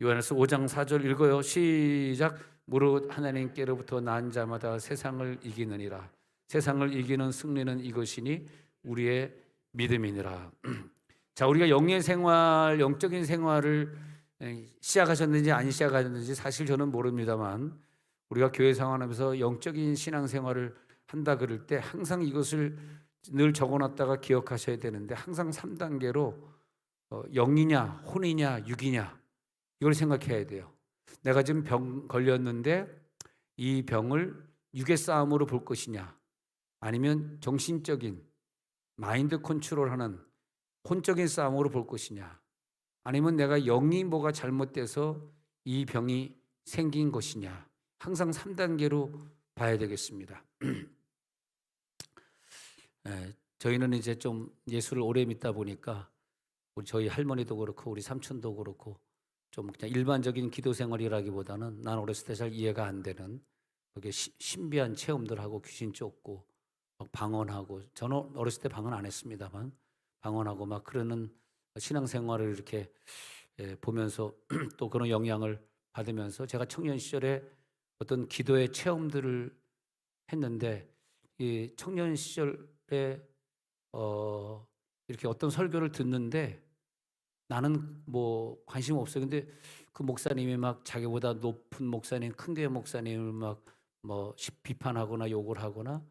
요한일서 5장 4절 읽어요. 시작. 무릇 하나님께로부터 난 자마다 세상을 이기느니라. 세상을 이기는 승리는 이것이니 우리의 믿음이니라. 자, 우리가 영의 생활, 영적인 생활을 시작하셨는지 안 시작하셨는지 사실 저는 모릅니다만, 우리가 교회 생활하면서 영적인 신앙 생활을 한다 그럴 때 항상 이것을 늘 적어놨다가 기억하셔야 되는데, 항상 3단계로 영이냐 혼이냐 육이냐 이걸 생각해야 돼요. 내가 지금 병 걸렸는데 이 병을 육의 싸움으로 볼 것이냐, 아니면 정신적인 마인드 컨트롤하는 혼적인 싸움으로 볼 것이냐, 아니면 내가 영이 뭐가 잘못돼서 이 병이 생긴 것이냐, 항상 3단계로 봐야 되겠습니다. 저희는 이제 좀 예수를 오래 믿다 보니까 우리 저희 할머니도 그렇고 우리 삼촌도 그렇고 좀 그냥 일반적인 기도 생활이라기보다는 난 어렸을 때 잘 이해가 안 되는 그게 신비한 체험들하고 귀신 쫓고 막 방언하고, 저는 어렸을 때 방언 안 했습니다만 방언하고 막 그러는 신앙생활을 이렇게 보면서 또 그런 영향을 받으면서 제가 청년 시절에 어떤 기도의 체험들을 했는데, 이 청년 시절에 이렇게 어떤 설교를 듣는데 나는 뭐 관심 없어요. 근데 그 목사님이 막 자기보다 높은 목사님, 큰 교회 목사님을 막 뭐 비판하거나 욕을 하거나,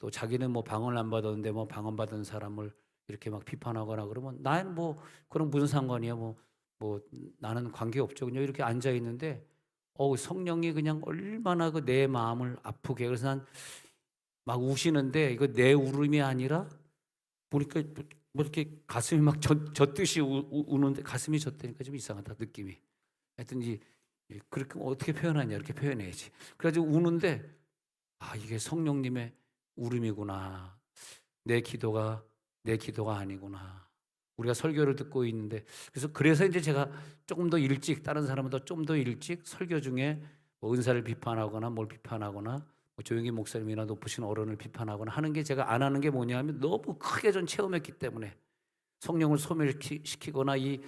또 자기는 뭐 방언을 안 받았는데 뭐 방언 받은 사람을 이렇게 막 비판하거나 그러면 나는 뭐 그런 무슨 상관이야, 뭐 나는 관계 없죠. 그냥 이렇게 앉아 있는데 성령이 그냥 얼마나 그 내 마음을 아프게, 그래서 난 막 우시는데 이거 내 울음이 아니라 보니까 뭐 이렇게 가슴이 막 젖듯이 우는데, 가슴이 젖다니까 좀 이상하다 느낌이. 하여튼 그렇게 어떻게 표현하냐, 이렇게 표현해야지. 그래가지고 우는데 이게 성령님의 울음이구나. 내 기도가 아니구나. 우리가 설교를 듣고 있는데, 그래서 이제 제가 조금 더 일찍, 다른 사람보다 좀 더 일찍 설교 중에 뭐 은사를 비판하거나 뭘 비판하거나 뭐 조용히 목사님이나 높으신 어른을 비판하거나 하는 게, 제가 안 하는 게 뭐냐면 너무 크게 전 체험했기 때문에 성령을 소멸시키거나 이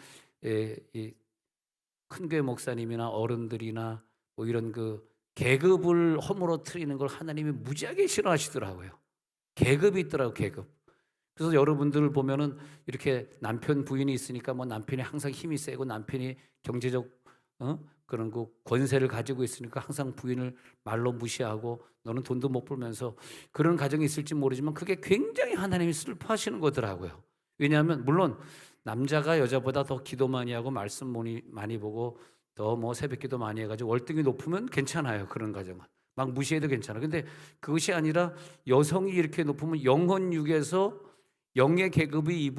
큰 교회 목사님이나 어른들이나 뭐 이런 그 계급을 허물어뜨리는 걸 하나님이 무지하게 싫어하시더라고요. 계급이 있더라고요, 계급. 그래서 여러분들 보면은 이렇게 남편 부인이 있으니까 뭐 남편이 항상 힘이 세고 남편이 경제적 그런 그 권세를 가지고 있으니까 항상 부인을 말로 무시하고 너는 돈도 못 벌면서, 그런 가정이 있을지 모르지만 그게 굉장히 하나님이 슬퍼하시는 거더라고요. 왜냐하면 물론 남자가 여자보다 더 기도 많이 하고 말씀 많이 보고 더 뭐 새벽기도 많이 해가지고 월등히 높으면 괜찮아요. 그런 가정은 막 무시해도 괜찮아. 근데 그것이 아니라 여성이 이렇게 높으면 영혼 육에서 영의 계급이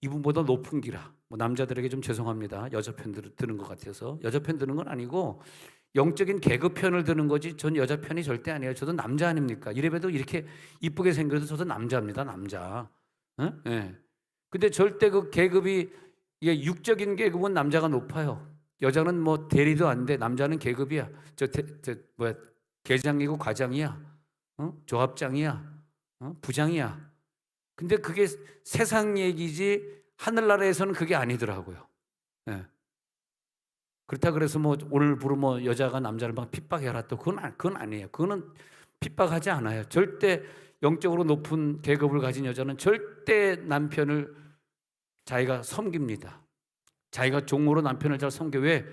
이분보다 높은 기라. 뭐 남자들에게 좀 죄송합니다. 여자 편 드는 것 같아서. 여자 편 드는 건 아니고 영적인 계급 편을 드는 거지, 전 여자 편이 절대 아니에요. 저도 남자 아닙니까? 이래봬도 이렇게 이쁘게 생겨도 저도 남자입니다. 남자. 응? 네. 근데 절대 그 계급이, 이게 육적인 계급은 남자가 높아요. 여자는 뭐 대리도 안 돼. 남자는 계급이야. 계장이고 과장이야. 조합장이야. 부장이야. 근데 그게 세상 얘기지 하늘나라에서는 그게 아니더라고요. 네. 그렇다 그래서 뭐 오늘부로 뭐 여자가 남자를 막 핍박해라, 또 그건 아니에요. 그거는 핍박하지 않아요. 절대 영적으로 높은 계급을 가진 여자는 절대 남편을 자기가 섬깁니다. 자기가 종으로 남편을 잘 섬겨. 왜?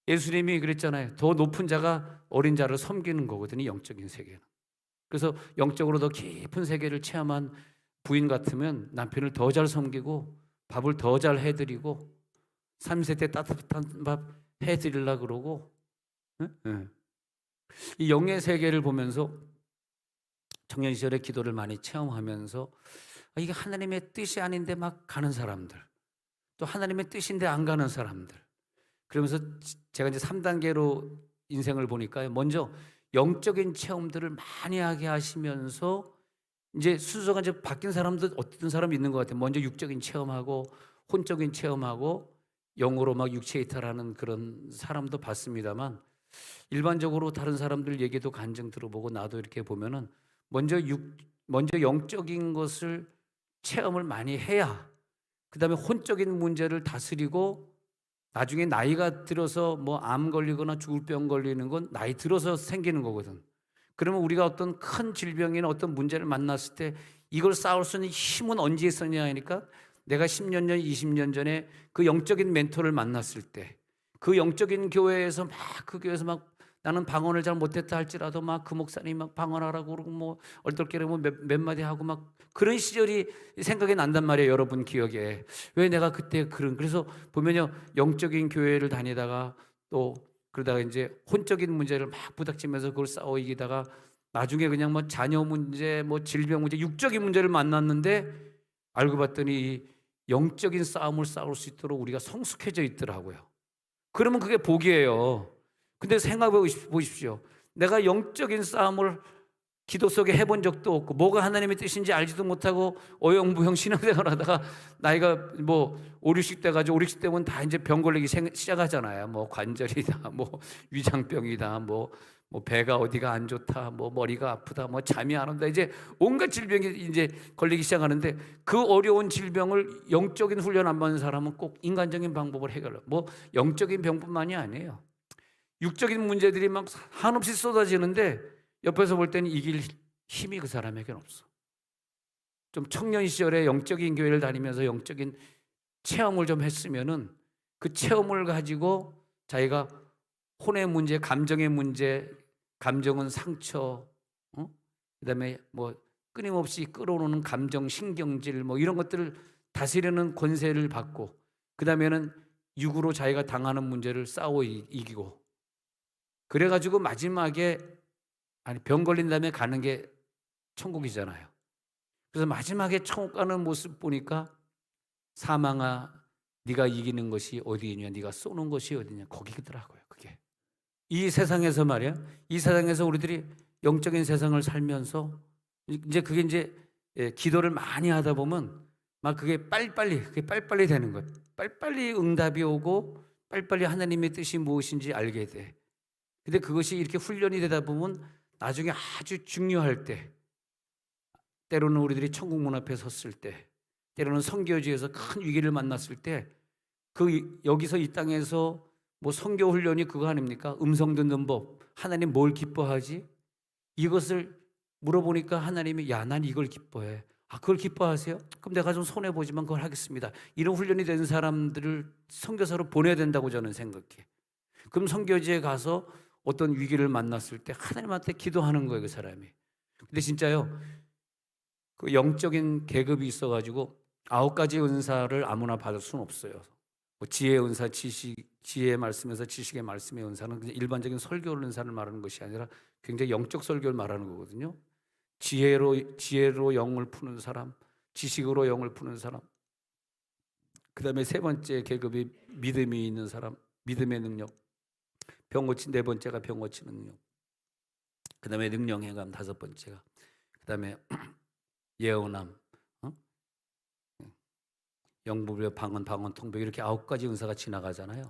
예수님이 그랬잖아요. 더 높은 자가 어린 자를 섬기는 거거든요, 영적인 세계는. 그래서 영적으로 더 깊은 세계를 체험한 부인 같으면 남편을 더 잘 섬기고 밥을 더 잘 해드리고 3세때 따뜻한 밥 해드리려고 그러고, 응? 이 영의 세계를 보면서 청년 시절에 기도를 많이 체험하면서 이게 하나님의 뜻이 아닌데 막 가는 사람들, 또 하나님의 뜻인데 안 가는 사람들, 그러면서 제가 이제 3단계로 인생을 보니까요, 먼저 영적인 체험들을 많이 하게 하시면서 이제 순서가 이제 바뀐 사람도 어떤 사람이 있는 것 같아요. 먼저 육적인 체험하고 혼적인 체험하고 영으로 막 육체 이탈하는 그런 사람도 봤습니다만, 일반적으로 다른 사람들 얘기도 간증 들어보고 나도 이렇게 보면은 먼저 영적인 것을 체험을 많이 해야 그다음에 혼적인 문제를 다스리고 나중에 나이가 들어서 뭐 암 걸리거나 죽을 병 걸리는 건 나이 들어서 생기는 거거든. 그러면 우리가 어떤 큰 질병이나 어떤 문제를 만났을 때 이걸 싸울 수 있는 힘은 언제 있었냐 하니까 내가 10년 전, 20년 전에 그 영적인 멘토를 만났을 때 그 영적인 교회에서 막 그 교회에서 막 나는 방언을 잘 못했다 할지라도 막 그 목사님이 막 방언하라고 그러고 뭐 얼떨결에 몇 마디 하고 막 그런 시절이 생각이 난단 말이에요. 여러분 기억에. 왜 내가 그때 그래서 보면요. 영적인 교회를 다니다가 또 그러다가 이제 혼적인 문제를 막 부닥치면서 그걸 싸워 이기다가 나중에 그냥 뭐 자녀 문제, 뭐 질병 문제, 육적인 문제를 만났는데 알고 봤더니 이 영적인 싸움을 싸울 수 있도록 우리가 성숙해져 있더라고요. 그러면 그게 복이에요. 근데 생각해 보십시오. 내가 영적인 싸움을 기도 속에 해본 적도 없고 뭐가 하나님의 뜻인지 알지도 못하고 어영부영 신앙생활 하다가 나이가 뭐 5, 60 돼가지고 5, 60 되면 다 이제 병 걸리기 시작하잖아요. 뭐 관절이다, 뭐 위장병이다, 뭐 배가 어디가 안 좋다, 뭐 머리가 아프다, 뭐 잠이 안 온다. 이제 온갖 질병이 이제 걸리기 시작하는데 그 어려운 질병을 영적인 훈련 안 받는 사람은 꼭 인간적인 방법을 해결해요. 뭐 영적인 병뿐만이 아니에요. 육적인 문제들이 막 한없이 쏟아지는데 옆에서 볼 때는 이길 힘이 그 사람에게는 없어. 좀 청년 시절에 영적인 교회를 다니면서 영적인 체험을 좀 했으면은 그 체험을 가지고 자기가 혼의 문제, 감정의 문제, 감정은 상처, 그다음에 뭐 끊임없이 끌어오는 감정, 신경질 뭐 이런 것들을 다스리는 권세를 받고 그다음에는 육으로 자기가 당하는 문제를 싸워 이기고 그래가지고 마지막에 병 걸린 다음에 가는 게 천국이잖아요. 그래서 마지막에 천국 가는 모습 보니까 사망아 네가 이기는 것이 어디 있냐, 네가 쏘는 것이 어디냐, 거기더라고요. 그게 이 세상에서 말이야, 이 세상에서 우리들이 영적인 세상을 살면서 이제 그게 이제 기도를 많이 하다 보면 막 그게 빨리빨리 되는 거예요. 빨리빨리 응답이 오고 빨리빨리 하나님의 뜻이 무엇인지 알게 돼. 근데 그것이 이렇게 훈련이 되다 보면 나중에 아주 중요할 때, 때로는 우리들이 천국 문 앞에 섰을 때, 때로는 선교지에서 큰 위기를 만났을 때, 여기서 이 땅에서 뭐 선교 훈련이 그거 아닙니까? 음성 듣는 법, 하나님 뭘 기뻐하지? 이것을 물어보니까 하나님이 야, 난 이걸 기뻐해. 아, 그걸 기뻐하세요? 그럼 내가 좀 손해 보지만 그걸 하겠습니다. 이런 훈련이 된 사람들을 선교사로 보내야 된다고 저는 생각해. 그럼 선교지에 가서 어떤 위기를 만났을 때 하나님한테 기도하는 거예요, 그 사람이. 근데 진짜요, 그 영적인 계급이 있어가지고 9가지 은사를 아무나 받을 수는 없어요. 뭐 지혜의 은사, 지혜의 말씀에서 지식의 말씀의 은사는 그냥 일반적인 설교 은사를 말하는 것이 아니라 굉장히 영적 설교를 말하는 거거든요. 지혜로 영을 푸는 사람, 지식으로 영을 푸는 사람. 그 다음에 세 번째 계급이 믿음이 있는 사람, 믿음의 능력. 병 고친 네 번째가 병 고치는 능력. 그 다음에 능력 행함 다섯 번째가. 그 다음에 예언함, 영부별 방언 통백 이렇게 9가지 은사가 지나가잖아요.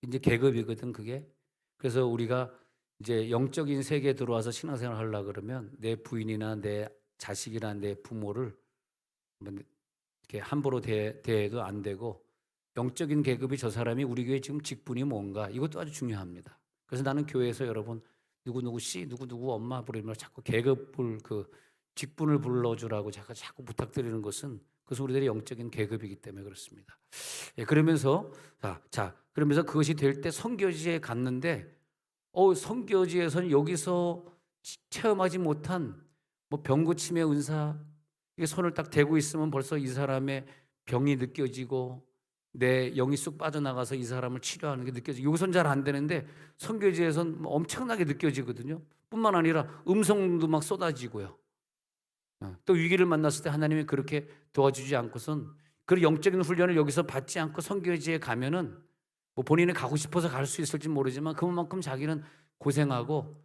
이제 계급이거든 그게. 그래서 우리가 이제 영적인 세계에 들어와서 신앙생활 하려고 그러면 내 부인이나 내 자식이나 내 부모를 이렇게 함부로 대해도 안 되고 영적인 계급이 저 사람이 우리 교회 지금 직분이 뭔가 이것도 아주 중요합니다. 그래서 나는 교회에서 여러분 누구누구 씨, 누구누구 엄마 부르면 자꾸 계급을 직분을 불러주라고 자꾸 부탁드리는 것은 그것은 우리들의 영적인 계급이기 때문에 그렇습니다. 예, 그러면서 그러면서 그것이 될 때 선교지에 갔는데 선교지에서는 여기서 체험하지 못한 뭐 병 고침의 은사 이게 손을 딱 대고 있으면 벌써 이 사람의 병이 느껴지고 내 영이 쑥 빠져나가서 이 사람을 치료하는 게 느껴지고 여기서는 잘 안 되는데 선교지에서는 엄청나게 느껴지거든요. 뿐만 아니라 음성도 막 쏟아지고요. 또 위기를 만났을 때 하나님이 그렇게 도와주지 않고선 그 영적인 훈련을 여기서 받지 않고 선교지에 가면은 뭐 본인이 가고 싶어서 갈 수 있을지 모르지만 그만큼 자기는 고생하고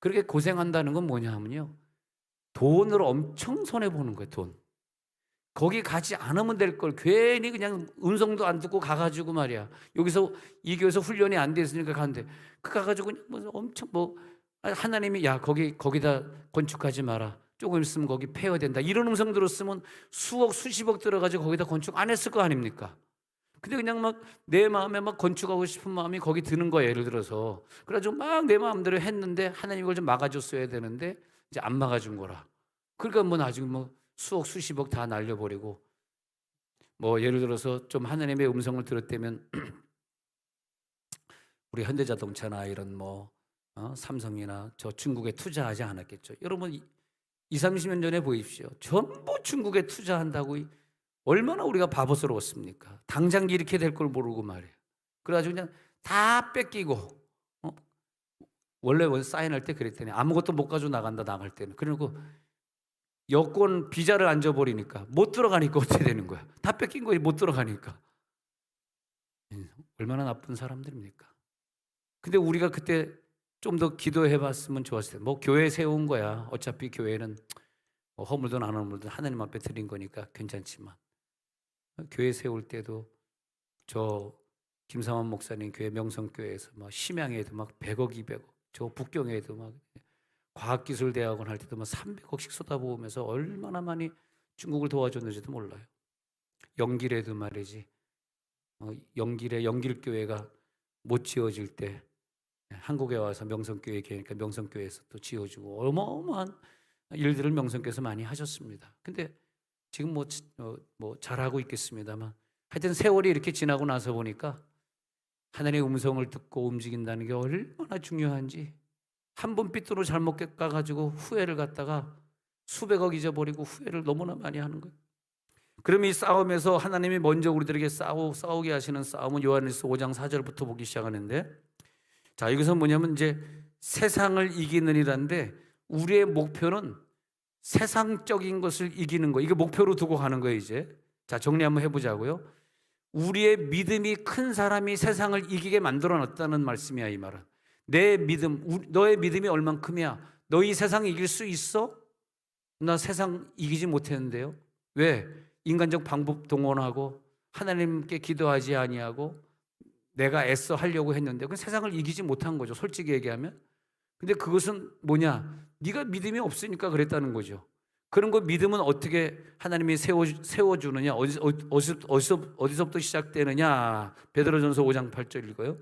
그렇게 고생한다는 건 뭐냐 하면요. 돈을 엄청 손해보는 거예요. 돈. 거기 가지 않으면 될 걸 괜히 그냥 음성도 안 듣고 가가지고 말이야. 여기서 이 교회에서 훈련이 안 돼 있으니까 가는데 그 가가지고 뭐 엄청 하나님이 야 거기다 건축하지 마라. 조금 있으면 거기 폐허된다. 이런 음성 들었으면 수억 수십억 들어가지고 거기다 건축 안 했을 거 아닙니까? 근데 그냥 막 내 마음에 막 건축하고 싶은 마음이 거기 드는 거예요. 예를 들어서. 그래가지고 막 내 마음대로 했는데 하나님 이걸 좀 막아줬어야 되는데 이제 안 막아준 거라. 그러니까 뭐 나중에 뭐 수억 수십억 다 날려버리고, 뭐 예를 들어서 좀 하나님의 음성을 들었다면 우리 현대자동차나 이런 뭐 삼성이나 저 중국에 투자하지 않았겠죠. 여러분 30년 전에 보십시오. 전부 중국에 투자한다고 얼마나 우리가 바보스러웠습니까? 당장 이렇게 될 걸 모르고 말이에요. 그래가지고 그냥 다 뺏기고, 원래 사인할 때 그랬더니 아무것도 못 가지고 나갈 때는. 그리고 여권 비자를 안 줘버리니까 못 들어가니까 어떻게 되는 거야? 다 뺏긴 거예요. 못 들어가니까. 얼마나 나쁜 사람들입니까? 근데 우리가 그때 좀 더 기도해 봤으면 좋았을 텐데, 뭐 교회 세운 거야. 어차피 교회는 뭐 허물든 안 허물든 하나님 앞에 드린 거니까 괜찮지만, 교회 세울 때도 저 김상환 목사님 교회 명성교회에서 막 심양에도 막 100억 200억, 저 북경에도 막 과학기술대학원 할 때도 막 300억씩 쏟아부으면서 얼마나 많이 중국을 도와줬는지도 몰라요. 영길에도 말이지, 영길에 영길교회가 못 지어질 때 한국에 와서 명성교회 교회니까 명성교회에서 또 지어주고 어마어마한 일들을 명성교회에서 많이 하셨습니다. 근데 지금 뭐 잘하고 있겠습니다만, 하여튼 세월이 이렇게 지나고 나서 보니까 하나님의 음성을 듣고 움직인다는 게 얼마나 중요한지, 한 번 삐뚤어 잘못 가가지고 후회를 갖다가 수백억 잊어버리고 후회를 너무나 많이 하는 거예요. 그럼 이 싸움에서 하나님이 먼저 우리들에게 싸우게 하시는 싸움은 요한일서 5장 4절부터 보기 시작하는데, 자, 이것은 뭐냐면 이제 세상을 이기는이란데, 우리의 목표는 세상적인 것을 이기는 거, 이게 목표로 두고 가는 거예요. 이제 자, 정리 한번 해보자고요. 우리의 믿음이 큰 사람이 세상을 이기게 만들어 놨다는 말씀이야. 이 말은 내 믿음, 너의 믿음이 얼만큼이야? 너 이 세상 이길 수 있어? 나 세상 이기지 못했는데요. 왜? 인간적 방법 동원하고 하나님께 기도하지 아니하고 내가 애써 하려고 했는데 그 세상을 이기지 못한 거죠, 솔직히 얘기하면. 근데 그것은 뭐냐? 네가 믿음이 없으니까 그랬다는 거죠. 그런 거 믿음은 어떻게 하나님이 세워주느냐? 어디서부터 시작되느냐? 베드로전서 5장 8절 읽어요.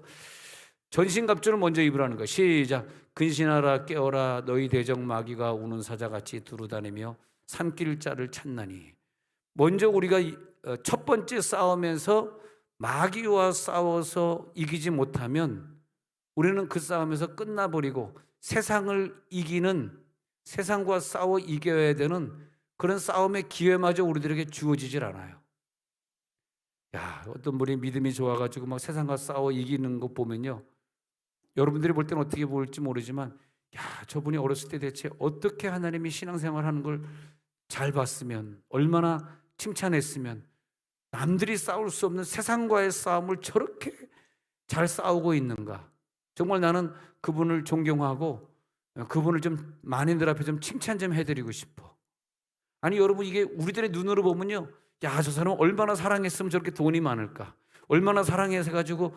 전신갑주를 먼저 입으라는 거예요. 시작. 근신하라, 깨어라. 너희 대적 마귀가 우는 사자같이 두루다니며 삼킬 자를 찾나니. 먼저 우리가 첫 번째 싸움에서 마귀와 싸워서 이기지 못하면 우리는 그 싸움에서 끝나버리고 세상을 이기는, 세상과 싸워 이겨야 되는 그런 싸움의 기회마저 우리들에게 주어지질 않아요. 야, 어떤 분이 믿음이 좋아가지고 막 세상과 싸워 이기는 거 보면요, 여러분들이 볼 때는 어떻게 볼지 모르지만, 야, 저분이 어렸을 때 대체 어떻게 하나님이 신앙생활 하는 걸 잘 봤으면, 얼마나 칭찬했으면 남들이 싸울 수 없는 세상과의 싸움을 저렇게 잘 싸우고 있는가. 정말 나는 그분을 존경하고 그분을 좀 만인들 앞에 좀 칭찬 좀 해드리고 싶어. 아니 여러분, 이게 우리들의 눈으로 보면요, 야, 저 사람 얼마나 사랑했으면 저렇게 돈이 많을까, 얼마나 사랑해서 가지고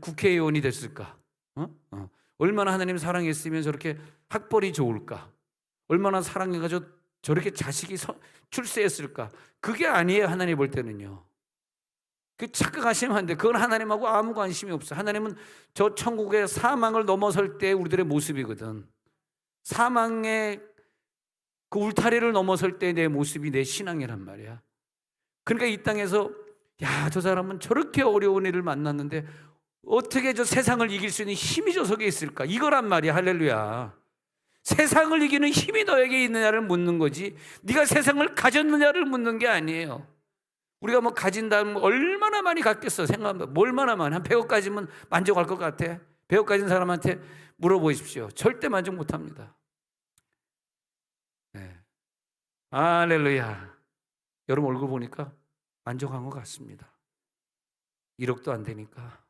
국회의원이 됐을까, 얼마나 하나님 사랑했으면 저렇게 학벌이 좋을까, 얼마나 사랑해가지고 저렇게 자식이 출세했을까. 그게 아니에요. 하나님 볼 때는요. 그 착각하시면 안 돼. 그건 하나님하고 아무 관심이 없어. 하나님은 저 천국의 사망을 넘어설 때 우리들의 모습이거든. 사망의 그 울타리를 넘어설 때 내 모습이 내 신앙이란 말이야. 그러니까 이 땅에서, 야, 저 사람은 저렇게 어려운 일을 만났는데 어떻게 저 세상을 이길 수 있는 힘이 저 속에 있을까? 이거란 말이야. 할렐루야. 세상을 이기는 힘이 너에게 있느냐를 묻는 거지, 네가 세상을 가졌느냐를 묻는 게 아니에요. 우리가 뭐 가진다면 얼마나 많이 갖겠어? 생각하면 얼마나 많이, 한 100억 가지면 만족할 것 같아? 100억 가진 사람한테 물어보십시오. 절대 만족 못합니다. 네. 할렐루야. 여러분 얼굴 보니까 만족한 것 같습니다. 1억도 안 되니까.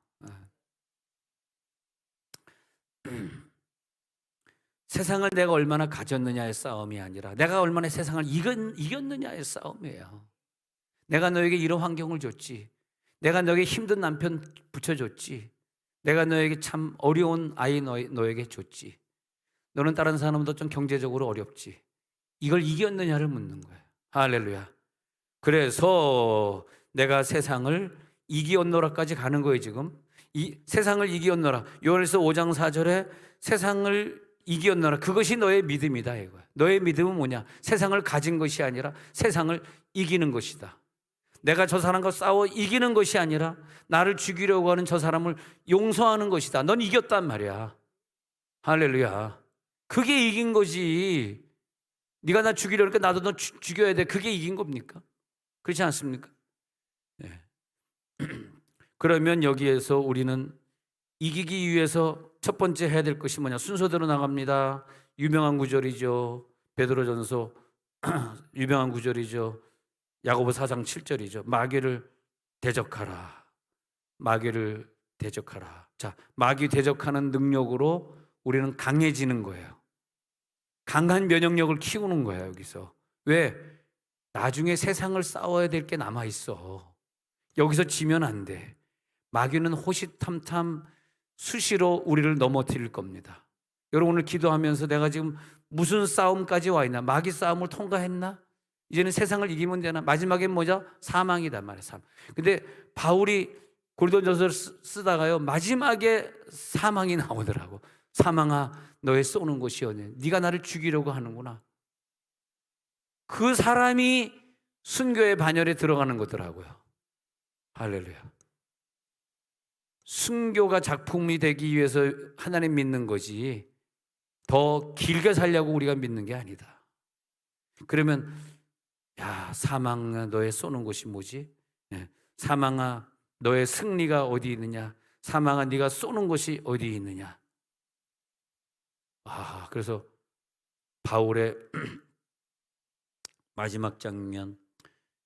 세상을 내가 얼마나 가졌느냐의 싸움이 아니라 내가 얼마나 세상을 이겼느냐의 싸움이에요. 내가 너에게 이런 환경을 줬지, 내가 너에게 힘든 남편 붙여줬지, 내가 너에게 참 어려운 아이 너에게 줬지, 너는 다른 사람보다 좀 경제적으로 어렵지, 이걸 이겼느냐를 묻는 거예요. 할렐루야. 그래서 내가 세상을 이기었노라까지 가는 거예요. 지금 이 세상을 이기었노라. 요한일서 5장 4절에 세상을 이기었노라. 그것이 너의 믿음이다 이거야. 너의 믿음은 뭐냐? 세상을 가진 것이 아니라 세상을 이기는 것이다. 내가 저 사람과 싸워 이기는 것이 아니라 나를 죽이려고 하는 저 사람을 용서하는 것이다. 넌 이겼단 말이야. 할렐루야. 그게 이긴 거지. 네가 나 죽이려니까 나도 너 죽여야 돼. 그게 이긴 겁니까? 그렇지 않습니까? 네. 그러면 여기에서 우리는 이기기 위해서 첫 번째 해야 될 것이 뭐냐? 순서대로 나갑니다. 유명한 구절이죠. 베드로전서 유명한 구절이죠. 야고보 4장 7절이죠. 마귀를 대적하라. 마귀를 대적하라. 자, 마귀 대적하는 능력으로 우리는 강해지는 거예요. 강한 면역력을 키우는 거예요, 여기서. 왜? 나중에 세상을 싸워야 될 게 남아 있어. 여기서 지면 안 돼. 마귀는 호시탐탐 수시로 우리를 넘어뜨릴 겁니다. 여러분 오늘 기도하면서 내가 지금 무슨 싸움까지 와 있나? 마귀 싸움을 통과했나? 이제는 세상을 이기면 되나? 마지막엔 뭐죠? 사망이다 말이야. 사망. 근데 바울이 고린도전서를 쓰다가요 마지막에 사망이 나오더라고. 사망아 너의 쏘는 곳이 어디냐? 네가 나를 죽이려고 하는구나. 그 사람이 순교의 반열에 들어가는 거더라고요. 할렐루야. 순교가 작품이 되기 위해서 하나님 믿는 거지 더 길게 살려고 우리가 믿는 게 아니다. 그러면 야 사망아 너의 쏘는 곳이 뭐지? 네. 사망아 너의 승리가 어디 있느냐? 사망아 네가 쏘는 곳이 어디 있느냐? 그래서 바울의 마지막 장면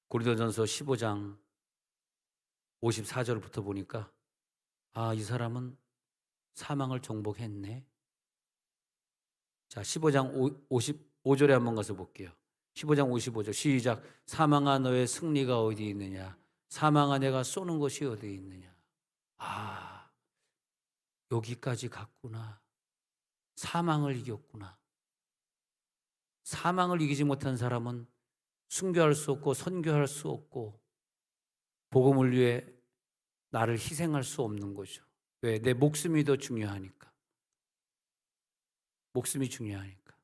고린도전서 15장 54절부터 보니까 이 사람은 사망을 정복했네. 자, 15장 55절에 한번 가서 볼게요. 15장 55절 시작. 사망아 너의 승리가 어디 있느냐? 사망아 내가 쏘는 것이 어디 있느냐? 여기까지 갔구나. 사망을 이겼구나. 사망을 이기지 못한 사람은 순교할 수 없고 선교할 수 없고 복음을 위해 나를 희생할 수 없는 거죠. 왜? 내 목숨이 더 중요하니까. 목숨이 중요하니까.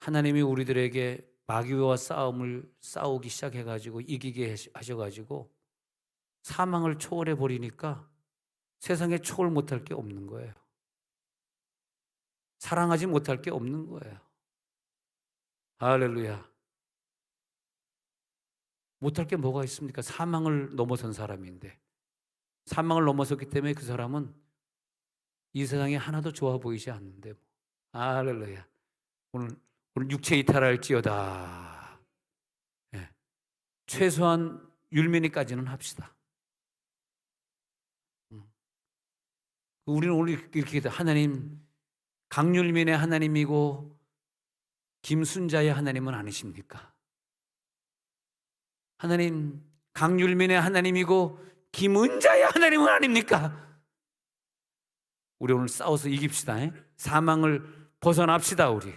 하나님이 우리들에게 마귀와 싸우기 시작해가지고 이기게 하셔가지고 사망을 초월해 버리니까 세상에 초월 못할 게 없는 거예요. 사랑하지 못할 게 없는 거예요. 할렐루야. 못할 게 뭐가 있습니까? 사망을 넘어선 사람인데. 사망을 넘어섰기 때문에 그 사람은 이 세상에 하나도 좋아 보이지 않는데. 할렐루야. 오늘 육체 이탈할지어다. 네. 최소한 율면이까지는 합시다. 우리는 오늘 이렇게 하나님 강율민의 하나님이고 김순자의 하나님은 아니십니까? 하나님 강율민의 하나님이고 김은자의 하나님은 아닙니까? 우리 오늘 싸워서 이깁시다. 사망을 벗어납시다. 우리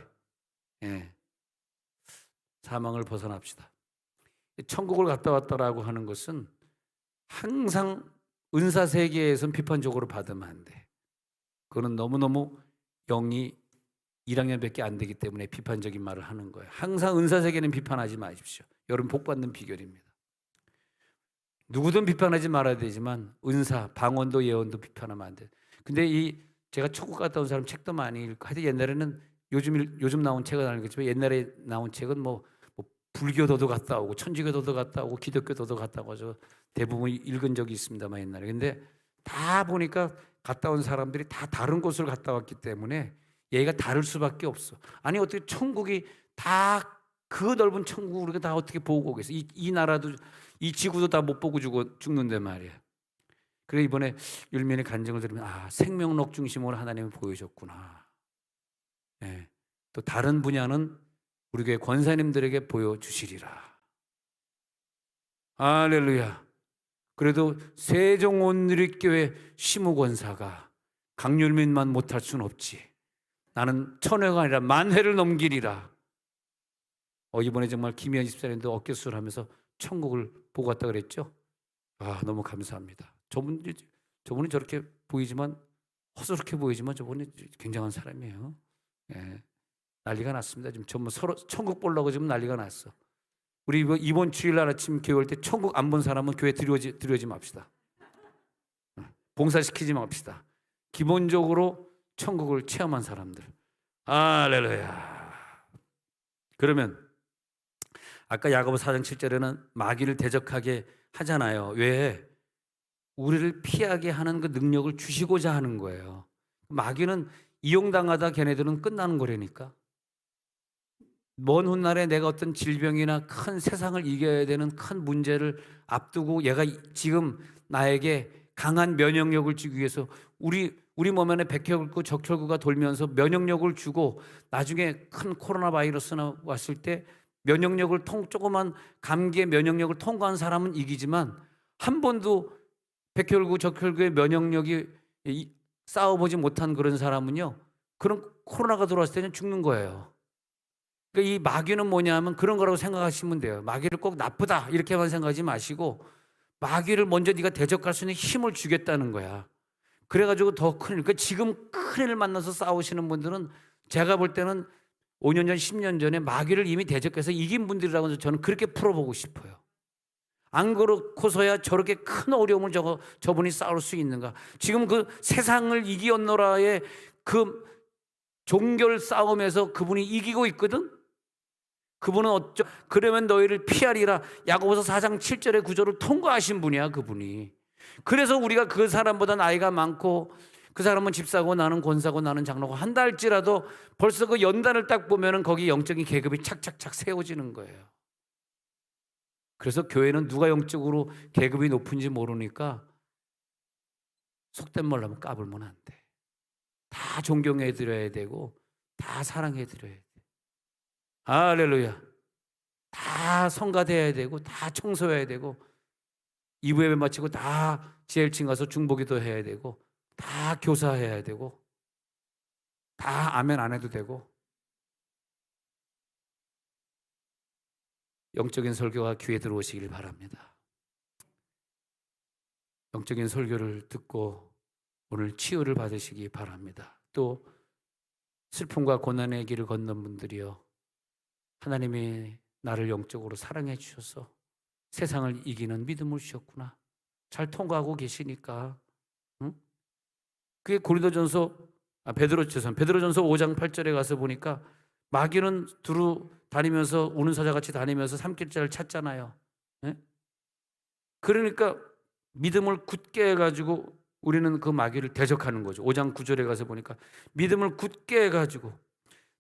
사망을 벗어납시다. 천국을 갔다 왔다라고 하는 것은 항상 은사세계에선 비판적으로 받으면 안 돼. 그거는 너무너무 영이 1학년밖에 안 되기 때문에 비판적인 말을 하는 거예요. 항상 은사세계는 비판하지 마십시오. 여러분 복받는 비결입니다. 누구든 비판하지 말아야 되지만 은사, 방언도 예언도 비판하면 안 돼. 근데 제가 천국 갔다 온 사람 책도 많이 읽고 하여튼 옛날에는 요즘 나온 책은 아니겠지만 옛날에 나온 책은 뭐 불교도도 갔다 오고 천주교도도 갔다 오고 기독교도도 갔다 오고 저 대부분 읽은 적이 있습니다만 옛날에. 근데 다 보니까 갔다 온 사람들이 다 다른 곳을 갔다 왔기 때문에 얘가 다를 수밖에 없어. 아니 어떻게 천국이 다 그 넓은 천국 우리가 다 어떻게 보고 오겠어? 이 나라도 이 지구도 다 못 보고 죽는데 말이야. 그래 이번에 율면의 간증을 들으면 생명록 중심으로 하나님을 보여줬구나. 네. 또 다른 분야는 우리 교회 권사님들에게 보여주시리라. 할렐루야. 그래도 세종온누리교회 시무권사가 강율민만 못할 순 없지. 나는 천회가 아니라 만회를 넘기리라. 이번에 정말 김희연 집사님도 어깨수술하면서 천국을 보고 갔다 그랬죠. 너무 감사합니다. 저분이 저렇게 보이지만, 허술하게 보이지만 저분이 굉장한 사람이에요. 예, 난리가 났습니다. 지금 전부 서로 천국 보려고 지금 난리가 났어. 우리 이번 주일날 아침 교회 올 때 천국 안 본 사람은 교회 들여오지 맙시다. 봉사시키지 맙시다. 기본적으로 천국을 체험한 사람들. 할렐루야. 그러면 아까 야고보 4장 7절에는 마귀를 대적하게 하잖아요. 왜? 우리를 피하게 하는 그 능력을 주시고자 하는 거예요. 마귀는 이용당하다 걔네들은 끝나는 거라니까. 먼 훗날에 내가 어떤 질병이나 큰 세상을 이겨야 되는 큰 문제를 앞두고 얘가 지금 나에게 강한 면역력을 주기 위해서 우리 몸 안에 백혈구, 적혈구가 돌면서 면역력을 주고 나중에 큰 코로나 바이러스나 왔을 때 면역력을 조그만 감기의 면역력을 통과한 사람은 이기지만 한 번도 백혈구, 적혈구의 면역력이 싸워보지 못한 그런 사람은요, 그런 코로나가 들어왔을 때는 죽는 거예요. 그러니까 이 마귀는 뭐냐면 그런 거라고 생각하시면 돼요. 마귀를 꼭 나쁘다 이렇게만 생각하지 마시고 마귀를 먼저 네가 대적할 수 있는 힘을 주겠다는 거야. 그래가지고 더 큰일. 그러니까 지금 큰일을 만나서 싸우시는 분들은 제가 볼 때는 5년 전, 10년 전에 마귀를 이미 대적해서 이긴 분들이라고 해서 저는 그렇게 풀어보고 싶어요. 안 그렇고서야 저렇게 큰 어려움을 저분이 싸울 수 있는가. 지금 그 세상을 이기었노라의 그 종결 싸움에서 그분이 이기고 있거든. 그분은 그러면 너희를 피하리라. 야고보서 4장 7절의 구절을 통과하신 분이야, 그분이. 그래서 우리가 그 사람보다 나이가 많고 그 사람은 집사고 나는 권사고 나는 장로고 한다 할지라도 벌써 그 연단을 딱 보면은 거기 영적인 계급이 착착착 세워지는 거예요. 그래서 교회는 누가 영적으로 계급이 높은지 모르니까 속된 말로 하면 까불면 안 돼. 다 존경해 드려야 되고 다 사랑해 드려야 돼. 할렐루야. 다 성가돼야 되고 다 청소해야 되고 2부 예배 마치고 다 지혜일층 가서 중보기도 해야 되고 다 교사해야 되고 다 아멘 안 해도 되고. 영적인 설교가 귀에 들어오시길 바랍니다. 영적인 설교를 듣고 오늘 치유를 받으시기 바랍니다. 또 슬픔과 고난의 길을 걷는 분들이요, 하나님이 나를 영적으로 사랑해 주셔서 세상을 이기는 믿음을 주셨구나, 잘 통과하고 계시니까. 응? 그게 베드로전서 5장 8절에 가서 보니까 마귀는 두루 다니면서 우는 사자같이 다니면서 삼킬자를 찾잖아요. 네? 그러니까 믿음을 굳게 해가지고 우리는 그 마귀를 대적하는 거죠. 5장 9절에 가서 보니까 믿음을 굳게 해가지고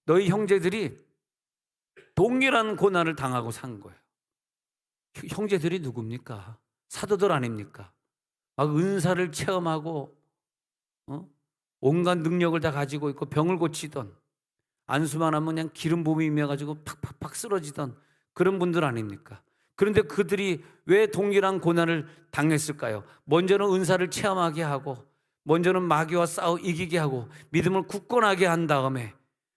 너희 형제들이 동일한 고난을 당하고 산 거예요. 형제들이 누굽니까? 사도들 아닙니까? 막 은사를 체험하고 온갖 능력을 다 가지고 있고 병을 고치던, 안수만 하면 그냥 기름 부음이 임해가지고 팍팍팍 쓰러지던 그런 분들 아닙니까? 그런데 그들이 왜 동일한 고난을 당했을까요? 먼저는 은사를 체험하게 하고, 먼저는 마귀와 싸워 이기게 하고, 믿음을 굳건하게 한 다음에,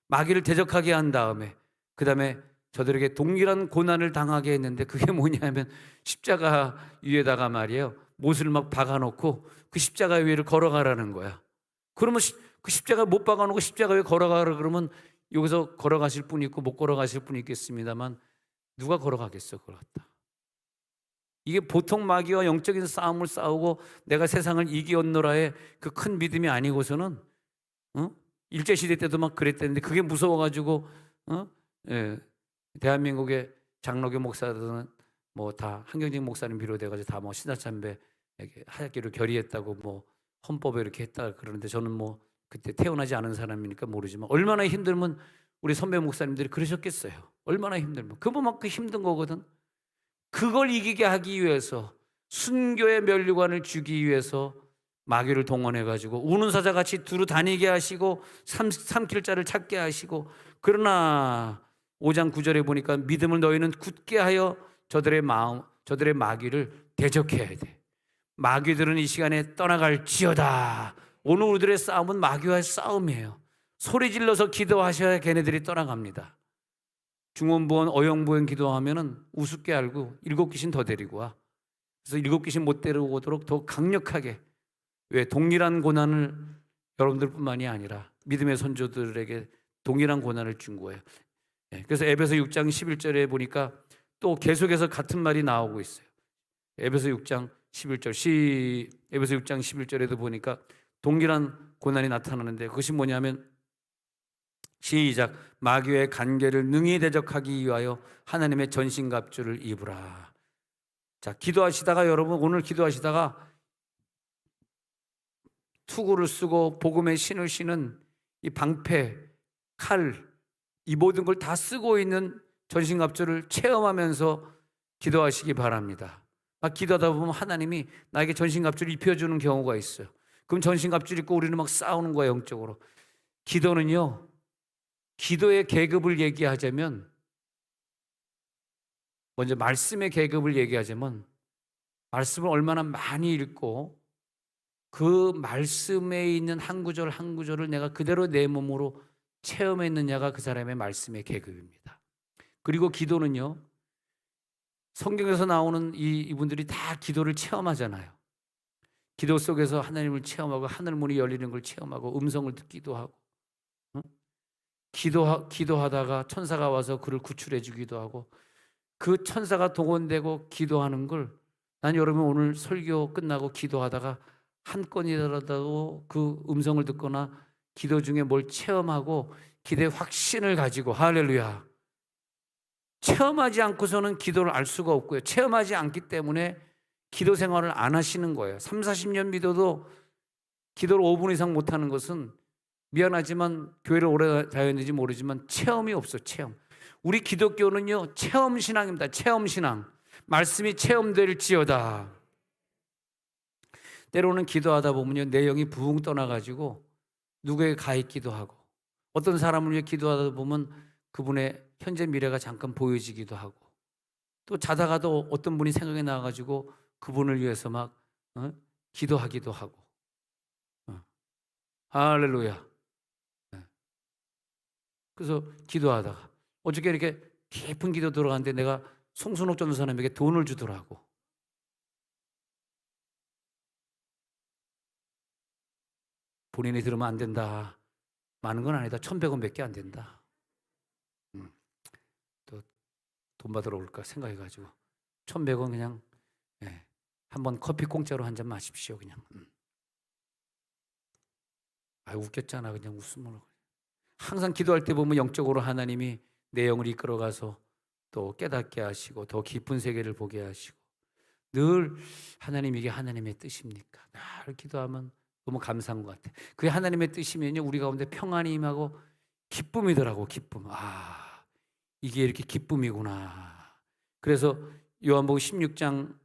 마귀를 대적하게 한 다음에, 그 다음에 저들에게 동일한 고난을 당하게 했는데, 그게 뭐냐면 십자가 위에다가 말이에요, 못을 막 박아놓고 그 십자가 위를 걸어가라는 거야. 그러면 그 십자가 못 박아놓고 십자가 위에 걸어가라 그러면 여기서 걸어가실 분이 있고 못 걸어가실 분이 있겠습니다만 누가 걸어가겠어? 그걸 갖다. 이게 보통 마귀와 영적인 싸움을 싸우고 내가 세상을 이기었노라의 그 큰 믿음이 아니고서는 일제시대 때도 막 그랬다는데 그게 무서워가지고 예, 대한민국의 장로교 목사들은 뭐 다 한경직 목사님 비롯해가지고 다 뭐 신사참배 하기로 결의했다고 뭐 헌법에 이렇게 했다 그러는데 저는 뭐 그때 태어나지 않은 사람이니까 모르지만 얼마나 힘들면 우리 선배 목사님들이 그러셨겠어요. 얼마나 힘들면 그만큼 힘든 거거든. 그걸 이기게 하기 위해서 순교의 면류관을 주기 위해서 마귀를 동원해가지고 우는 사자같이 두루 다니게 하시고 삼킬 자를 찾게 하시고, 그러나 5장 9절에 보니까 믿음을 너희는 굳게 하여 저들의 마귀를 대적해야 돼. 마귀들은 이 시간에 떠나갈지어다. 오늘 우리들의 싸움은 마귀와의 싸움이에요. 소리 질러서 기도하셔야 걔네들이 떠나갑니다. 중원부원 어영부원 기도하면은 우습게 알고 7 귀신 더 데리고 와. 그래서 일곱 귀신 못 데려오도록 더 강력하게, 왜 동일한 고난을 여러분들뿐만이 아니라 믿음의 선조들에게 동일한 고난을 준 거예요. 그래서 에베소 6장 11절에 보니까 또 계속해서 같은 말이 나오고 있어요. 에베소 6장 11절 에베소 6장 11절에도 보니까 동일한 고난이 나타나는데 그것이 뭐냐면 시작, 마귀의 간계를 능히 대적하기 위하여 하나님의 전신갑주를 입으라. 자, 기도하시다가 여러분 오늘 기도하시다가 투구를 쓰고 복음의 신을 신은 이 방패, 칼, 이 모든 걸 다 쓰고 있는 전신갑주를 체험하면서 기도하시기 바랍니다. 막 기도하다 보면 하나님이 나에게 전신갑주를 입혀주는 경우가 있어요. 그럼 전신갑주를 입고 우리는 막 싸우는 거예요, 영적으로. 기도는요, 기도의 계급을 얘기하자면, 먼저 말씀의 계급을 얘기하자면, 말씀을 얼마나 많이 읽고 그 말씀에 있는 한 구절 한 구절을 내가 그대로 내 몸으로 체험했느냐가 그 사람의 말씀의 계급입니다. 그리고 기도는요, 성경에서 나오는 이분들이 다 기도를 체험하잖아요. 기도 속에서 하나님을 체험하고 하늘 문이 열리는 걸 체험하고 음성을 듣기도 하고, 기도하다가 천사가 와서 그를 구출해 주기도 하고, 그 천사가 동원되고 기도하는 걸, 난 여러분 오늘 설교 끝나고 기도하다가 한 건이라도 그 음성을 듣거나 기도 중에 뭘 체험하고 기도의 확신을 가지고, 할렐루야, 체험하지 않고서는 기도를 알 수가 없고요. 체험하지 않기 때문에 기도 생활을 안 하시는 거예요. 3, 40년 믿어도 기도를 5분 이상 못하는 것은, 미안하지만 교회를 오래 다녔는지 모르지만 체험이 없어. 체험. 우리 기독교는요, 체험 신앙입니다. 체험 신앙. 말씀이 체험될지어다. 때로는 기도하다 보면요, 내 영이 부흥 떠나가지고 누구에게 가 있기도 하고, 어떤 사람을 위해 기도하다 보면 그분의 현재 미래가 잠깐 보여지기도 하고, 또 자다가도 어떤 분이 생각이 나가지고 그분을 위해서 막 기도하기도 하고. 할렐루야. 그래서 기도하다가 어저께 이렇게 깊은 기도 들어갔는데 내가 송순옥 전도사님에게 돈을 주더라고. 본인이 들으면 안 된다, 많은 건 아니다, 1,100원밖에 안 된다. 또 돈 받으러 올까 생각해가지고 1,100원 그냥, 한번 커피 공짜로 한 잔 마십시오 그냥. 웃겼잖아. 그냥 웃으면. 항상 기도할 때 보면 영적으로 하나님이 내 영을 이끌어가서 또 깨닫게 하시고 더 깊은 세계를 보게 하시고, 늘 하나님, 이게 하나님의 뜻입니까? 늘 기도하면 너무 감사한 것 같아. 그게 하나님의 뜻이면요, 우리 가운데 평안이 임하고 기쁨이더라고. 기쁨. 이게 이렇게 기쁨이구나. 그래서 요한복음 16장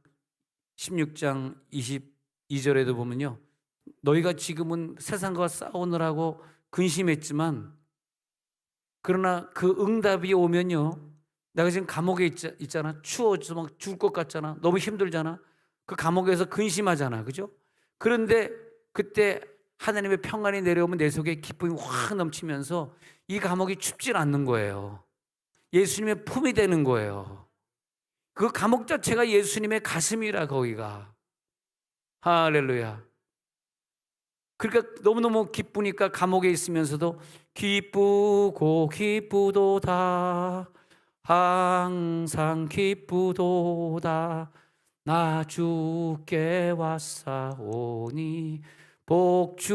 22절에도 보면요, 너희가 지금은 세상과 싸우느라고 근심했지만, 그러나 그 응답이 오면요, 내가 지금 감옥에 있잖아. 추워서 막 죽을 것 같잖아. 너무 힘들잖아. 그 감옥에서 근심하잖아. 그죠? 그런데 그때 하나님의 평안이 내려오면 내 속에 기쁨이 확 넘치면서 이 감옥이 춥질 않는 거예요. 예수님의 품이 되는 거예요. 그 감옥 자체가 예수님의 가슴이라, 거기가. 할렐루야. 그러니까 너무너무 기쁘니까 감옥에 있으면서도 기쁘고 기쁘도다, 항상 기쁘도다, 나 주께 왔사오니 복주옵소서.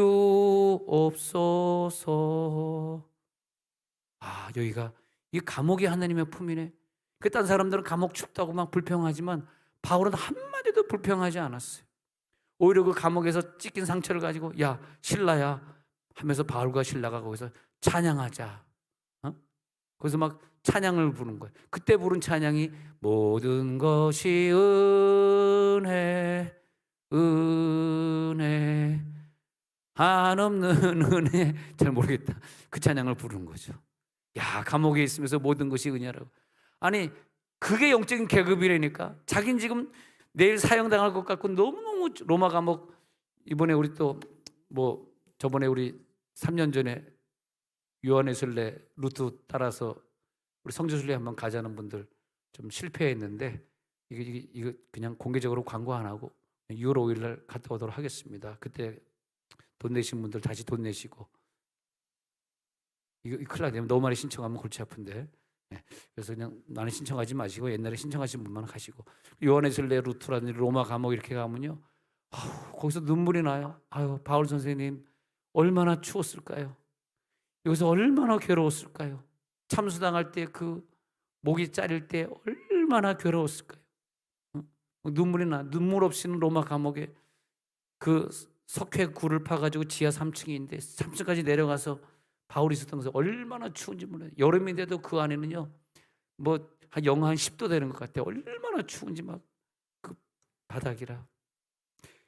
여기가 이 감옥이 하나님의 품이네. 딴 사람들은 감옥 춥다고 막 불평하지만 바울은 한마디도 불평하지 않았어요. 오히려 그 감옥에서 찢긴 상처를 가지고, 야 신라야 하면서 바울과 신라가 거기서 찬양하자. 거기서 막 찬양을 부른 거예요. 그때 부른 찬양이 모든 것이 은혜, 은혜, 한없는 은혜, 잘 모르겠다. 그 찬양을 부른 거죠. 야, 감옥에 있으면서 모든 것이 은혜라고. 아니, 그게 영적인 계급이라니까. 자긴 지금 내일 사형당할 것 같고 너무너무, 로마 감옥, 이번에 우리 또 저번에 우리 3년 전에 요한의술래 루트 따라서 우리 성지순례 한번 가자는 분들 좀 실패했는데, 이거 그냥 공개적으로 광고 안 하고 6월 5일 날 갔다 오도록 하겠습니다. 그때 돈 내신 분들 다시 돈 내시고. 이거 큰일 나네요. 너무 많이 신청하면 골치 아픈데. 네. 그래서 그냥 나는 신청하지 마시고 옛날에 신청하신 분만 가시고. 요한에슬레 루트라든지 로마 감옥 이렇게 가면요, 거기서 눈물이 나요. 바울 선생님 얼마나 추웠을까요? 여기서 얼마나 괴로웠을까요? 참수당할 때 그 목이 자릴 때 얼마나 괴로웠을까요? 눈물이 나. 눈물 없이는 로마 감옥에 그 석회 굴을 파가지고 지하 3층인데 3층까지 내려가서 바울이 있었던 것은 얼마나 추운지 몰라요. 여름인데도 그 안에는요, 뭐 한 영하 한 10도 되는 것 같아요. 얼마나 추운지 막 그 바닥이라.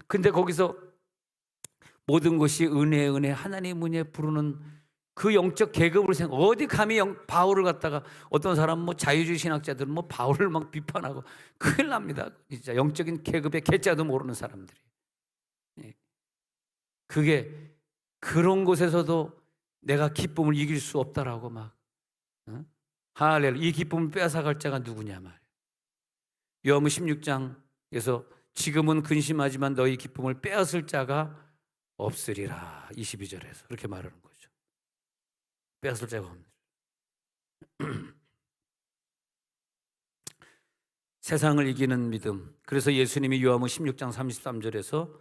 근데 거기서 모든 것이 은혜 하나님 은혜 부르는 그 영적 계급을 생각. 어디 감히 바울을 갖다가 어떤 사람 뭐 자유주의 신학자들은 뭐 바울을 막 비판하고 큰일 납니다. 진짜 영적인 계급의 개자도 모르는 사람들이. 그게 그런 곳에서도 내가 기쁨을 이길 수 없다라고 막, 할렐루야. 이 기쁨을 빼앗아갈 자가 누구냐 말이에요. 요한복음 16장에서 지금은 근심하지만 너희 기쁨을 빼앗을 자가 없으리라. 22절에서 그렇게 말하는 거죠. 빼앗을 자가 없는. 세상을 이기는 믿음. 그래서 예수님이 요한복음 16장 33절에서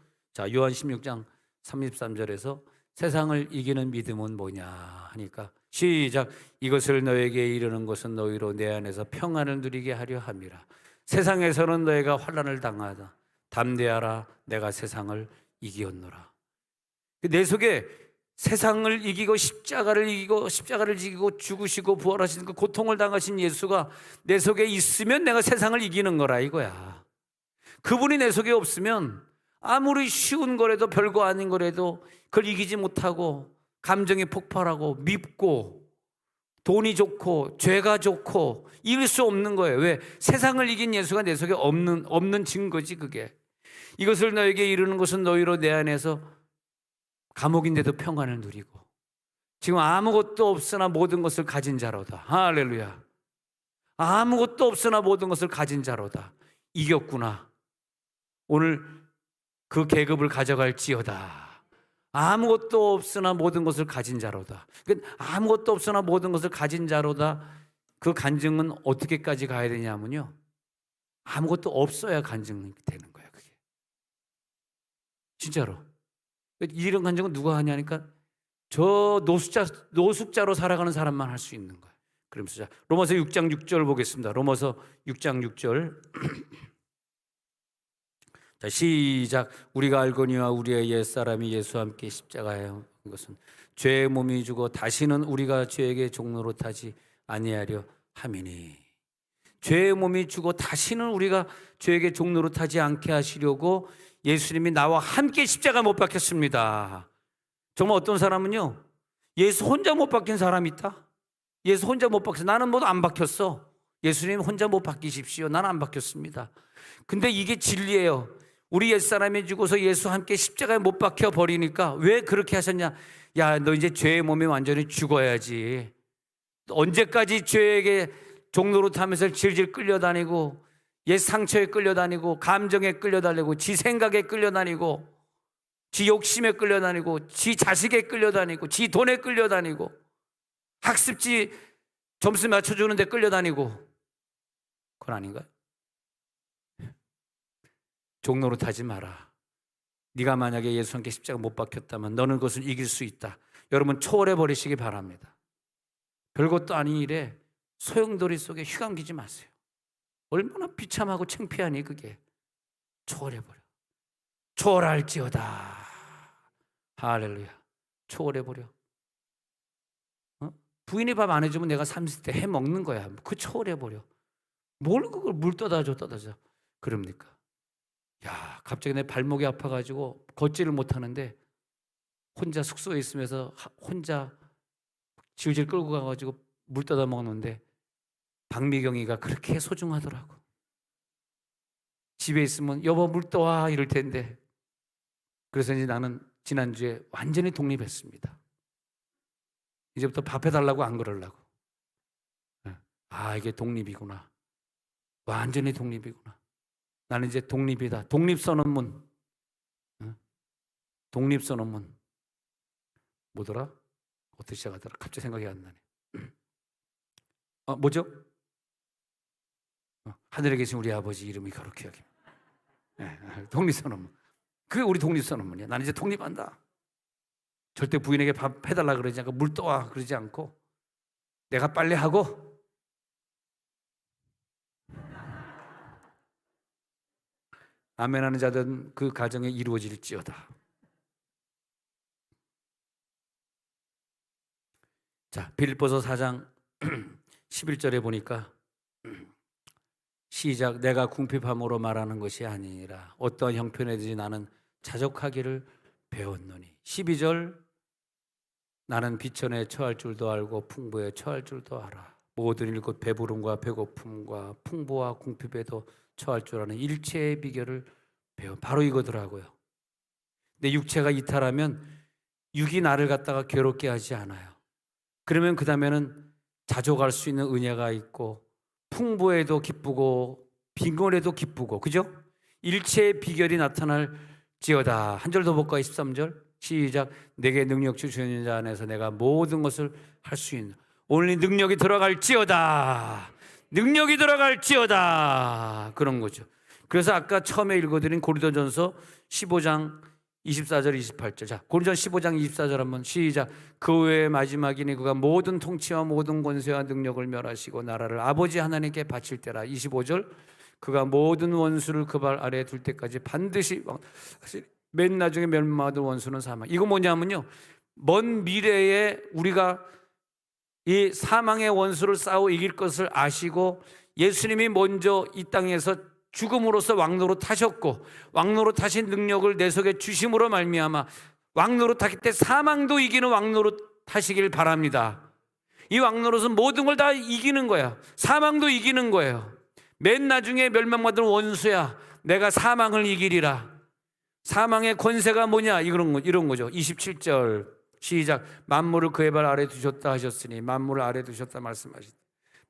요한 16장 33절에서 세상을 이기는 믿음은 뭐냐 하니까 시작. 이것을 너에게 이르는 것은 너희로 내 안에서 평안을 누리게 하려 함이라. 세상에서는 너희가 환난을 당하다 담대하라. 내가 세상을 이기었노라. 내 속에 세상을 이기고 십자가를 지기고 죽으시고 부활하신 그 고통을 당하신 예수가 내 속에 있으면 내가 세상을 이기는 거라 이거야. 그분이 내 속에 없으면 아무리 쉬운 거라도 별거 아닌 거라도 그걸 이기지 못하고 감정이 폭발하고 밉고 돈이 좋고 죄가 좋고 이길 수 없는 거예요. 왜? 세상을 이긴 예수가 내 속에 없는 증거지 그게. 이것을 너에게 이루는 것은 너희로 내 안에서 감옥인데도 평안을 누리고 지금 아무것도 없으나 모든 것을 가진 자로다. 할렐루야. 아무것도 없으나 모든 것을 가진 자로다. 이겼구나. 오늘 그 계급을 가져갈지어다. 아무것도 없으나 모든 것을 가진 자로다. 아무것도 없으나 모든 것을 가진 자로다. 그 간증은 어떻게까지 가야 되냐면요, 아무것도 없어야 간증이 되는 거야 그게. 진짜로. 이런 간증은 누가 하냐니까 저 노숙자로 살아가는 사람만 할 수 있는 거야. 그러면서 로마서 6장 6절 보겠습니다. 로마서 6장 6절. 자, 시작. 우리가 알거니와 우리의 옛사람이 예수와 함께 십자가에 이것은 죄의 몸이 주고 다시는 우리가 죄에게 종로로 타지 아니하려 함이니. 죄의 몸이 주고 다시는 우리가 죄에게 종로로 타지 않게 하시려고 예수님이 나와 함께 십자가 못 박혔습니다. 정말 어떤 사람은요, 예수 혼자 못 박힌 사람이 있다. 예수 혼자 못 박혔어. 나는 뭐 안 박혔어. 예수님 혼자 못 박히십시오. 나는 안 박혔습니다. 근데 이게 진리예요. 우리 옛사람이 죽어서 예수와 함께 십자가에 못 박혀 버리니까 왜 그렇게 하셨냐? 야, 너 이제 죄의 몸에 완전히 죽어야지. 언제까지 죄에게 종로로 타면서 질질 끌려다니고 옛 상처에 끌려다니고 감정에 끌려다니고 지 생각에 끌려다니고 지 욕심에 끌려다니고 지 자식에 끌려다니고 지 돈에 끌려다니고 학습지 점수 맞춰주는 데 끌려다니고. 그건 아닌가요? 종로로 타지 마라. 네가 만약에 예수와 함께 십자가 못 박혔다면 너는 그것을 이길 수 있다. 여러분 초월해 버리시기 바랍니다. 별것도 아닌 일에 소용돌이 속에 휘감기지 마세요. 얼마나 비참하고 창피하니 그게. 초월해 버려. 초월할지어다. 할렐루야. 초월해 버려. 부인이 밥 안 해주면 내가 30대 해 먹는 거야. 그 초월해 버려. 뭘 그걸 물 떠다줘 그럽니까? 야, 갑자기 내 발목이 아파가지고 걷지를 못하는데 혼자 숙소에 있으면서 혼자 질질 끌고 가가지고 물 떠다 먹는데 박미경이가 그렇게 소중하더라고. 집에 있으면 여보 물 떠와 이럴 텐데. 그래서 이제 나는 지난주에 완전히 독립했습니다. 이제부터 밥 해달라고 안 그러려고. 아, 이게 독립이구나. 완전히 독립이구나. 나는 이제 독립이다. 독립선언문. 독립선언문. 뭐더라? 어떻게 시작하더라? 갑자기 생각이 안 나네. 뭐죠? 하늘에 계신 우리 아버지 이름이 거룩히 여김. 독립선언문. 그게 우리 독립선언문이야. 나는 이제 독립한다. 절대 부인에게 밥 해달라 그러지 않고 물 떠와 그러지 않고 내가 빨래 하고 아멘하는 자들은 그 가정에 이루어질지어다. 자, 빌립보서 4장 11절에 보니까 시작. 내가 궁핍함으로 말하는 것이 아니라 어떠한 형편에든지 나는 자족하기를 배웠노니. 12절. 나는 비천에 처할 줄도 알고 풍부에 처할 줄도 알아. 모든 일 곧 배부름과 배고픔과 풍부와 궁핍에도 처할 줄 아는 일체의 비결을 배워. 바로 이거더라고요. 내 육체가 이탈하면 육이 나를 갖다가 괴롭게 하지 않아요. 그러면 그 다음에는 자족할 수 있는 은혜가 있고 풍부에도 기쁘고 빈곤에도 기쁘고, 그죠? 일체의 비결이 나타날지어다. 한 절 더 볼까? 23절 시작. 내게 능력 주시는 자 안에서 내가 모든 것을 할 수 있는. 오늘 이 능력이 들어갈지어다. 능력이 들어갈지어다. 그런 거죠. 그래서 아까 처음에 읽어드린 고린도전서 15장 24절 28절. 자, 고린도전서 15장 24절 한번 시작. 그 외의 마지막이니 그가 모든 통치와 모든 권세와 능력을 멸하시고 나라를 아버지 하나님께 바칠 때라. 25절. 그가 모든 원수를 그 발 아래에 둘 때까지 반드시 맨 나중에 멸망하던 원수는 사망. 이거 뭐냐면요, 먼 미래에 우리가 이 사망의 원수를 싸워 이길 것을 아시고 예수님이 먼저 이 땅에서 죽음으로써 왕노로 타셨고 왕노로 타신 능력을 내 속에 주심으로 말미암아 왕노로 탔기 때 사망도 이기는 왕노로 타시길 바랍니다. 이 왕노로는 모든 걸 다 이기는 거야. 사망도 이기는 거예요. 맨 나중에 멸망받은 원수야, 내가 사망을 이기리라. 사망의 권세가 뭐냐? 이런 거죠. 27절 시작. 만물을 그의 발 아래에 두셨다 하셨으니, 만물을 아래에 두셨다 말씀하시다.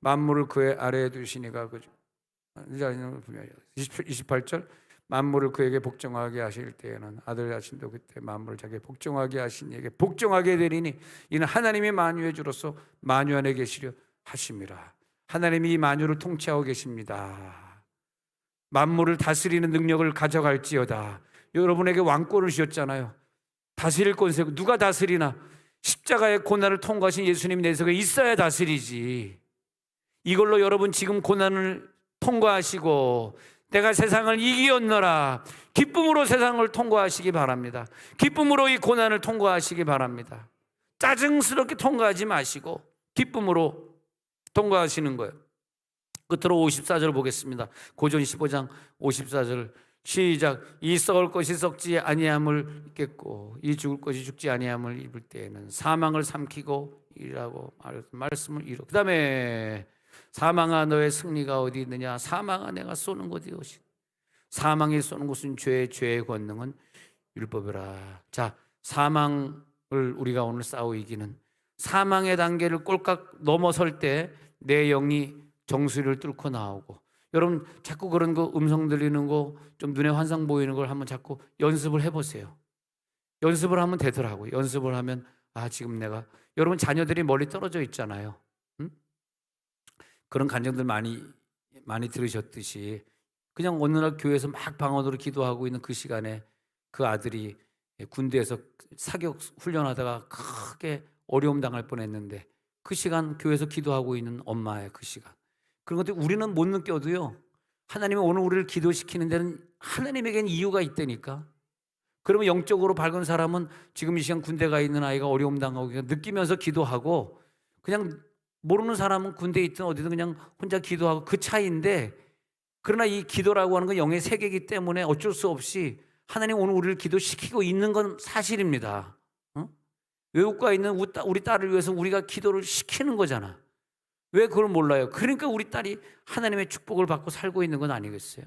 만물을 그의 아래에 두시니가, 그죠? 28절 만물을 그에게 복종하게 하실 때에는 아들 자신도 그때 만물을 자기에게 복종하게 하신 이에게 복종하게 되리니 이는 하나님의 만유의 주로서 만유 안에 계시려 하심이라. 하나님이 이 만유를 통치하고 계십니다. 만물을 다스리는 능력을 가져갈지어다. 여러분에게 왕권을 주셨잖아요. 다스릴 권세. 누가 다스리나? 십자가의 고난을 통과하신 예수님이 내 속에 있어야 다스리지. 이걸로 여러분 지금 고난을 통과하시고 내가 세상을 이기었노라, 기쁨으로 세상을 통과하시기 바랍니다. 기쁨으로 이 고난을 통과하시기 바랍니다. 짜증스럽게 통과하지 마시고 기쁨으로 통과하시는 거예요. 끝으로 54절 보겠습니다. 고전 15장 54절 시작. 이 썩을 것이 썩지 아니함을 입겠고 이 죽을 것이 죽지 아니함을 입을 때에는 사망을 삼키고 이라고 말씀을 이루. 그 다음에 사망아 너의 승리가 어디 있느냐? 사망아 내가 쏘는 곳이 어디? 사망이 쏘는 곳은 죄의 권능은 율법이라. 자, 사망을 우리가 오늘 싸워 이기는, 사망의 단계를 꼴깍 넘어설 때 내 영이 정수리를 뚫고 나오고. 여러분 자꾸 그런 거, 음성 들리는 거, 좀 눈에 환상 보이는 걸 한번 자꾸 연습을 해보세요. 연습을 하면 되더라고요. 연습을 하면 지금 내가, 여러분 자녀들이 멀리 떨어져 있잖아요. 응? 그런 간증들 많이 들으셨듯이 그냥 어느 날 교회에서 막 방언으로 기도하고 있는 그 시간에 그 아들이 군대에서 사격 훈련하다가 크게 어려움 당할 뻔했는데 그 시간 교회에서 기도하고 있는 엄마의 그 시간, 그런 것들 우리는 못 느껴도요, 하나님이 오늘 우리를 기도시키는 데는 하나님에게는 이유가 있다니까. 그러면 영적으로 밝은 사람은 지금 이 시간 군대 가 있는 아이가 어려움 당하고 느끼면서 기도하고, 그냥 모르는 사람은 군대에 있든 어디든 그냥 혼자 기도하고, 그 차이인데, 그러나 이 기도라고 하는 건 영의 세계이기 때문에 어쩔 수 없이 하나님 오늘 우리를 기도시키고 있는 건 사실입니다. 외국가에 있는 우리 딸을 위해서 우리가 기도를 시키는 거잖아. 왜 그걸 몰라요? 그러니까 우리 딸이 하나님의 축복을 받고 살고 있는 건 아니겠어요?